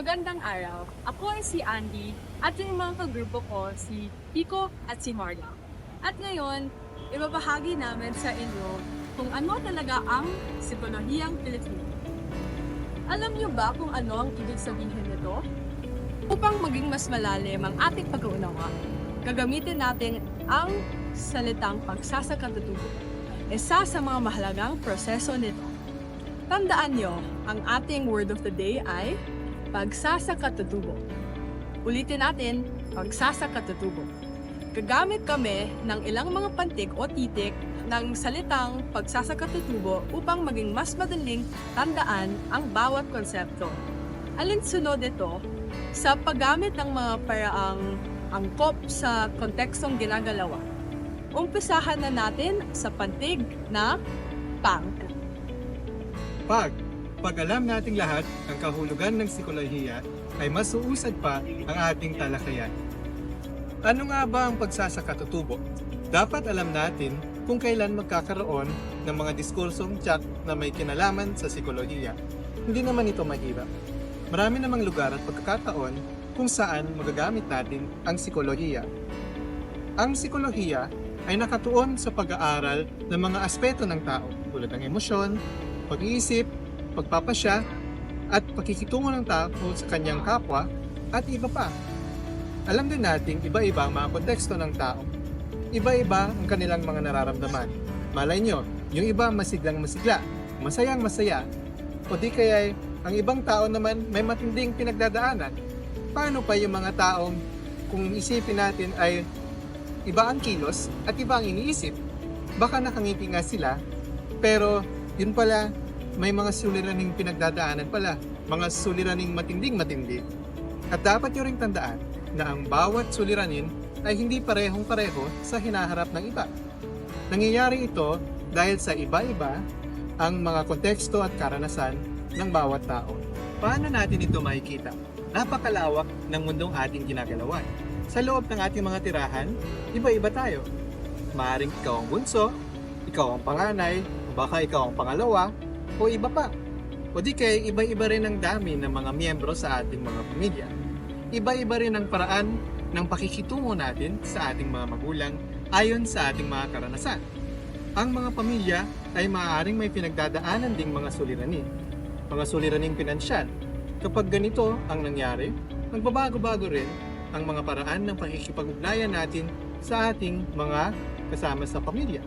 Magandang araw. Ako ay si Andy at yung mga kagrupo ko si Pico at si Marla. At ngayon, ibabahagi namin sa inyo kung ano talaga ang psikolohiyang Pilipino. Alam niyo ba kung ano ang ibig sabihin nito? Upang maging mas malalim ang ating pag-uunawa, gagamitin natin ang salitang pagsasakatutubo. Isa sa mga mahalagang proseso nito. Tandaan niyo, ang ating word of the day ay pagsasakatutubo. Ulitin natin, pagsasakatutubo. Gagamit kami ng ilang mga pantig o titik ng salitang pagsasakatutubo upang maging mas madaling tandaan ang bawat konsepto. Alinsunod ito sa paggamit ng mga paraang angkop sa kontekstong ginagalawa. Umpisahan na natin sa pantig na pang. Pag alam nating lahat ang kahulugan ng psikolohiya, ay mas uusad pa ang ating talakayan. Ano nga ba ang pagsasakatutubo? Dapat alam natin kung kailan magkakaroon ng mga diskursong tiyak na may kinalaman sa psikolohiya. Hindi naman ito mahirap. Marami namang lugar at pagkakataon kung saan magagamit natin ang psikolohiya. Ang psikolohiya ay nakatuon sa pag-aaral ng mga aspeto ng tao tulad ng emosyon, pag-iisip, pagpapasya, at pakikitungo ng tao sa kanyang kapwa, at iba pa. Alam din natin iba-iba ang mga konteksto ng tao. Iba-iba ang kanilang mga nararamdaman. Malay nyo, yung iba masiglang masigla, masayang masaya, o di kaya ang ibang tao naman may matinding pinagdadaanan. Paano pa yung mga taong kung isipin natin ay iba ang kilos at iba ang iniisip? Baka nakangiti nga sila, pero yun pala, may mga suliraning pinagdadaanan pala, mga suliraning matinding-matindi. At dapat nyo ring tandaan na ang bawat suliranin ay hindi parehong-pareho sa hinaharap ng iba. Nangyayari ito dahil sa iba-iba ang mga konteksto at karanasan ng bawat tao. Paano natin ito makikita? Napakalawak ng mundong ating ginagalawan. Sa loob ng ating mga tirahan, iba-iba tayo. Maaaring ikaw ang bunso, ikaw ang panganay, o baka ikaw ang pangalawa, o iba pa. O di kaya iba-iba rin ang dami ng mga miyembro sa ating mga pamilya. Iba-iba rin ang paraan ng pakikitungo natin sa ating mga magulang ayon sa ating mga karanasan. Ang mga pamilya ay maaaring may pinagdadaanan ding mga suliranin. Mga suliraning pinansyal. Kapag ganito ang nangyari, magbabago-bago rin ang mga paraan ng pakikipag-ugnayan natin sa ating mga kasama sa pamilya.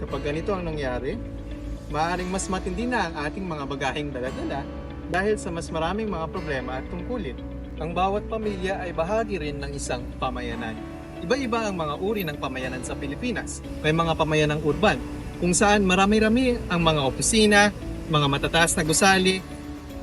Kapag ganito ang nangyari, maaaring mas matindi na ang ating mga bagaheng dala-dala dahil sa mas maraming mga problema at tungkulin. Ang bawat pamilya ay bahagi rin ng isang pamayanan. Iba-iba ang mga uri ng pamayanan sa Pilipinas. May mga pamayanang urban, kung saan marami-rami ang mga opisina, mga matataas na gusali,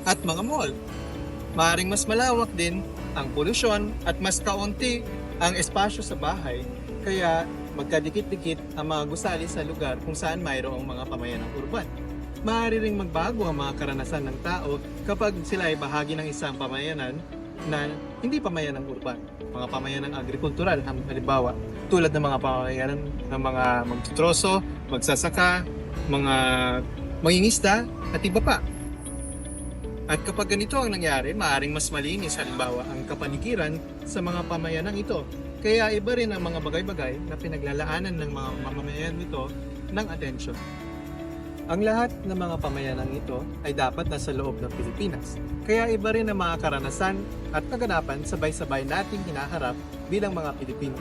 at mga mall. Maaaring mas malawak din ang polusyon at mas kaunti ang espasyo sa bahay, kaya magkadikit-dikit ang mga gusali sa lugar kung saan mayroong mga pamayanang urban. Maaari ring magbago ang mga karanasan ng tao kapag sila ay bahagi ng isang pamayanan na hindi pamayanang urban. Mga pamayanang agrikultural, halimbawa, tulad ng mga pamayanan ng mga magtutroso, magsasaka, mga mangingisda, at iba pa. At kapag ganito ang nangyari, maaaring mas malinis halimbawa ang kapaligiran sa mga pamayanang ito. Kaya iba rin ang mga bagay-bagay na pinaglalaanan ng mga mamamayan nito ng atensyon. Ang lahat ng mga pamayanang ito ay dapat nasa loob ng Pilipinas. Kaya iba rin ang mga karanasan at kaganapan sabay-sabay nating hinaharap bilang mga Pilipino.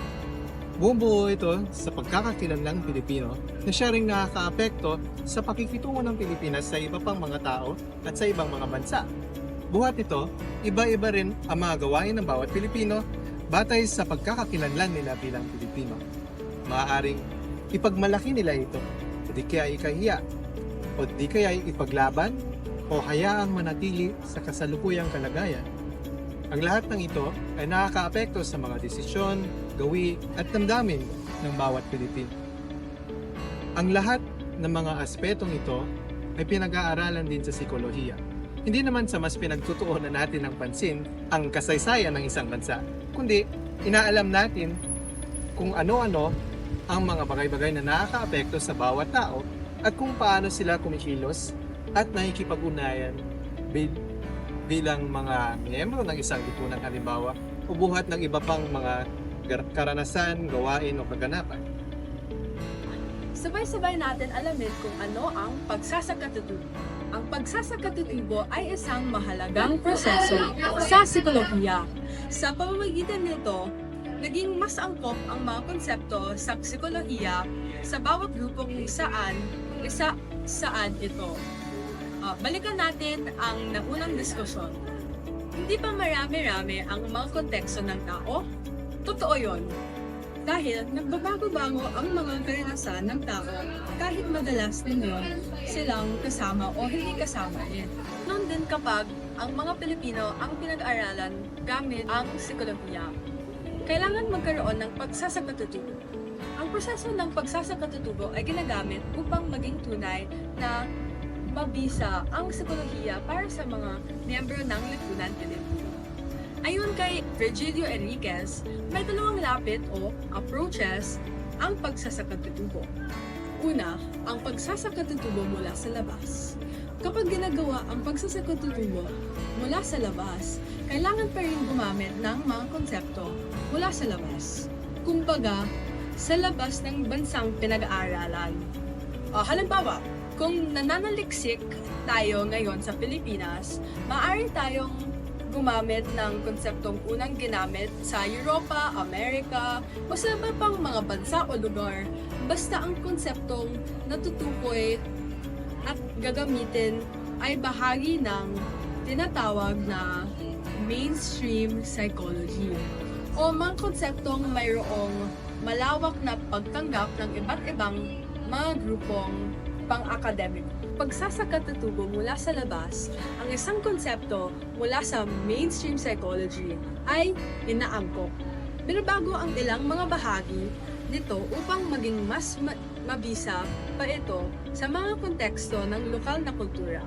Bumubuo ito sa pagkakakilanlang Pilipino na siya ring nakakaapekto sa pakikitungo ng Pilipinas sa iba pang mga tao at sa ibang mga bansa. Buhat ito, iba-iba rin ang mga gawain ng bawat Pilipino batay sa pagkakakilanlan nila bilang Pilipino. Maaaring ipagmalaki nila ito, o di kaya ikahiya, o di kaya ipaglaban, o hayaang manatili sa kasalukuyang kalagayan. Ang lahat ng ito ay nakakaapekto sa mga desisyon, gawi at damdamin ng bawat Pilipino. Ang lahat ng mga aspetong ito ay pinag-aaralan din sa psikolohiya. Hindi naman sa mas pinagtutuunan natin ng pansin ang kasaysayan ng isang bansa, kundi inaalam natin kung ano-ano ang mga bagay-bagay na nakakaapekto sa bawat tao at kung paano sila kumikilos at nakikipag-unayan bilang mga miyembro ng isang lipunan halimbawa o buhat ng iba pang mga karanasan, gawain o kaganapan. Sabay-sabay natin alamin kung ano ang pagsasakatutubo. Ang pagsasakatutubo ay isang mahalagang proseso sa psikolohiya. Sa pamamagitan nito, naging mas angkop ang mga konsepto sa psikolohiya sa bawat grupo kung saan ito. Balikan natin ang naunang diskusyon. Hindi pa marami-rami ang mga konteksto ng tao? Totoo yon. Dahil nagbabago-bago ang mga karanasan ng tao kahit madalas ninyo silang kasama o hindi kasama rin. Noon din kapag ang mga Pilipino ang pinag-aralan gamit ang psikolohiya, kailangan magkaroon ng pagsasakatutubo. Ang proseso ng pagsasakatutubo ay ginagamit upang maging tunay na mabisa ang psikolohiya para sa mga miyembro ng lipunan Pilipino. Ayon kay Virgilio Enriquez, may dalawang lapit o approaches ang pagsasakatutubo. Una, ang pagsasakatutubo mula sa labas. Kapag ginagawa ang pagsasakatutubo mula sa labas, kailangan pa rin gumamit ng mga konsepto mula sa labas. Kumbaga, sa labas ng bansang pinag-aaralan. Halimbawa, kung nananaliksik tayo ngayon sa Pilipinas, maaari tayong gumamit ng konseptong unang ginamit sa Europa, Amerika, o sa iba pang mga bansa o lugar, basta ang konseptong natutukoy at gagamitin ay bahagi ng tinatawag na mainstream psychology o mga konseptong mayroong malawak na pagtanggap ng iba't ibang mga grupong pang-akademiko. Pagsasakatutubo mula sa labas, ang isang konsepto mula sa mainstream psychology ay inaangkop. Binabago ang ilang mga bahagi nito upang maging mas mabisa pa ito sa mga konteksto ng lokal na kultura.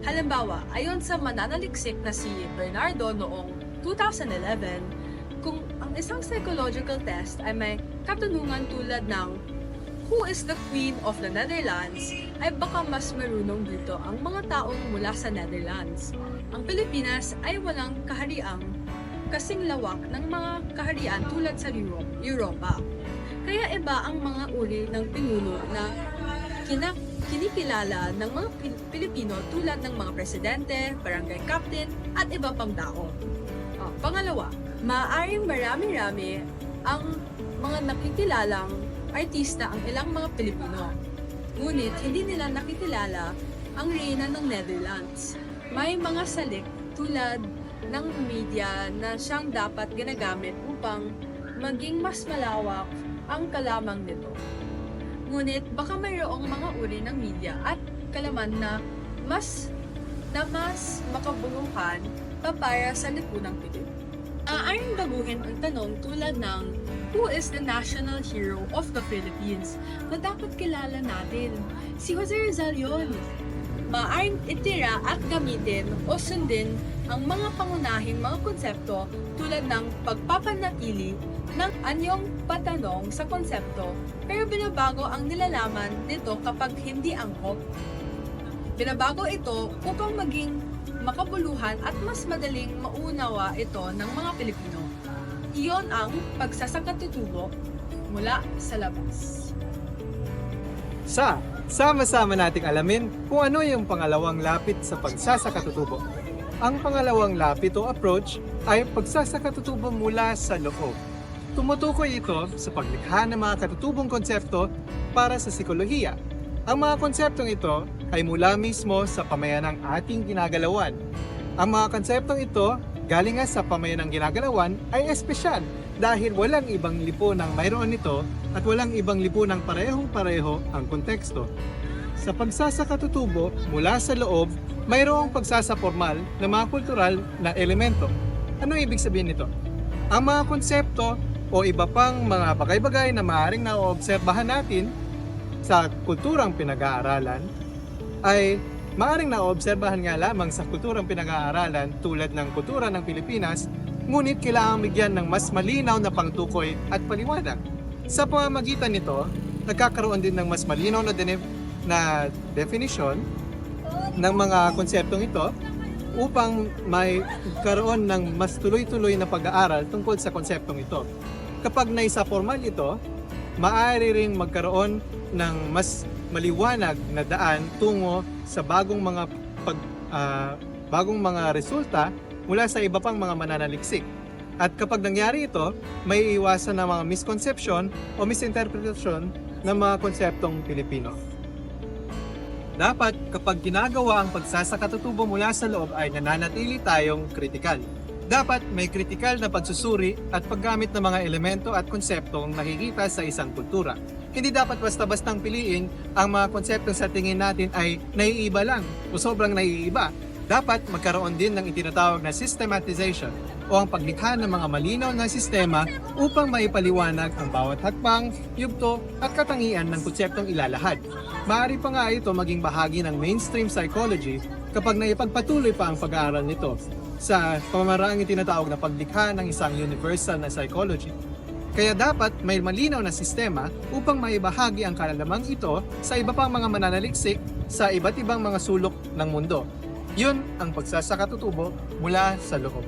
Halimbawa, ayon sa mananaliksik na si Bernardo noong 2011, kung ang isang psychological test ay may katanungan tulad ng Who is the Queen of the Netherlands? Ay baka mas marunong dito ang mga taong mula sa Netherlands. Ang Pilipinas ay walang kahariang kasing lawak ng mga kaharian tulad sa Europa. Kaya iba ang mga uri ng pinuno na kinikilala ng mga Pilipino tulad ng mga presidente, barangay captain, at iba pang tao. Pangalawa, maaaring marami-rami ang mga nakikilalang artista ang ilang mga Pilipino. Ngunit hindi nila nakikilala ang reyna ng Netherlands. May mga salik tulad ng media na siyang dapat ginagamit upang maging mas malawak ang kalamang nito. Ngunit baka mayroong mga uri ng media at kalaman na mas makabuluhan pa para sa lipunang Pilipino. Aayong baguhin ang tanong tulad ng Who is the national hero of the Philippines? Na dapat kilala natin. Si Jose Rizal yun. Maaaring itira at gamitin o sundin ang mga pangunahing mga konsepto tulad ng pagpapanatili ng anyong patanong sa konsepto pero binabago ang nilalaman nito kapag hindi angkop. Binabago ito upang maging makabuluhan at mas madaling maunawa ito ng mga Pilipino. Iyon ang pagsasakatutubo mula sa labas. Sama-sama nating alamin kung ano yung pangalawang lapit sa pagsasakatutubo. Ang pangalawang lapit o approach ay pagsasakatutubo mula sa loob. Tumutukoy ito sa paglikha ng mga katutubong konsepto para sa psikolohiya. Ang mga konseptong ito ay mula mismo sa pamayanang ating ginagalawan. Ang mga konseptong ito galing nga sa pamayanang ginagalawan ay espesyal dahil walang ibang lipunang mayroon nito at walang ibang lipunang parehong-pareho ang konteksto. Sa pagsasakatutubo mula sa loob, mayroong pagsasapormal na mga kultural na elemento. Ano ibig sabihin nito? Ang mga konsepto o iba pang mga bagay-bagay na maaaring naoobserbahan natin sa kulturang pinag-aaralan ay maaaring naoobserbahan nga lamang sa kulturang pinag-aaralan tulad ng kultura ng Pilipinas, ngunit kailangang bigyan ng mas malinaw na pangtukoy at paliwanag. Sa pamamagitan nito, nagkakaroon din ng mas malinaw na definition ng mga konseptong ito upang may karoon ng mas tuloy-tuloy na pag-aaral tungkol sa konseptong ito. Kapag naisa formal ito, maaari ring magkaroon ng mas maliwanag na daan tungo sa bagong mga resulta mula sa iba pang mga mananaliksik. At kapag nangyari ito, may iwasan ng mga misconception o misinterpretation ng mga konseptong Pilipino. Dapat kapag ginagawa ang pagsasakatutubo mula sa loob ay nananatili tayong kritikal. Dapat may kritikal na pagsusuri at paggamit ng mga elemento at konseptong nakikita sa isang kultura. Hindi dapat basta-bastang piliin ang mga konseptong sa tingin natin ay naiiba lang o sobrang naiiba. Dapat magkaroon din ng itinatawag na systematization o ang paglikha ng mga malinaw na sistema upang maipaliwanag ang bawat hakbang, yugto at katangian ng konseptong ilalahad. Maaari pa nga ito maging bahagi ng mainstream psychology kapag naipagpatuloy pa ang pag-aaral nito sa pamamaraang itinatawag na paglikha ng isang universal na psychology. Kaya dapat may malinaw na sistema upang maibahagi ang kaalaman ito sa iba pang mga mananaliksik sa iba't ibang mga sulok ng mundo. Yun ang pagsasakatutubo mula sa loob.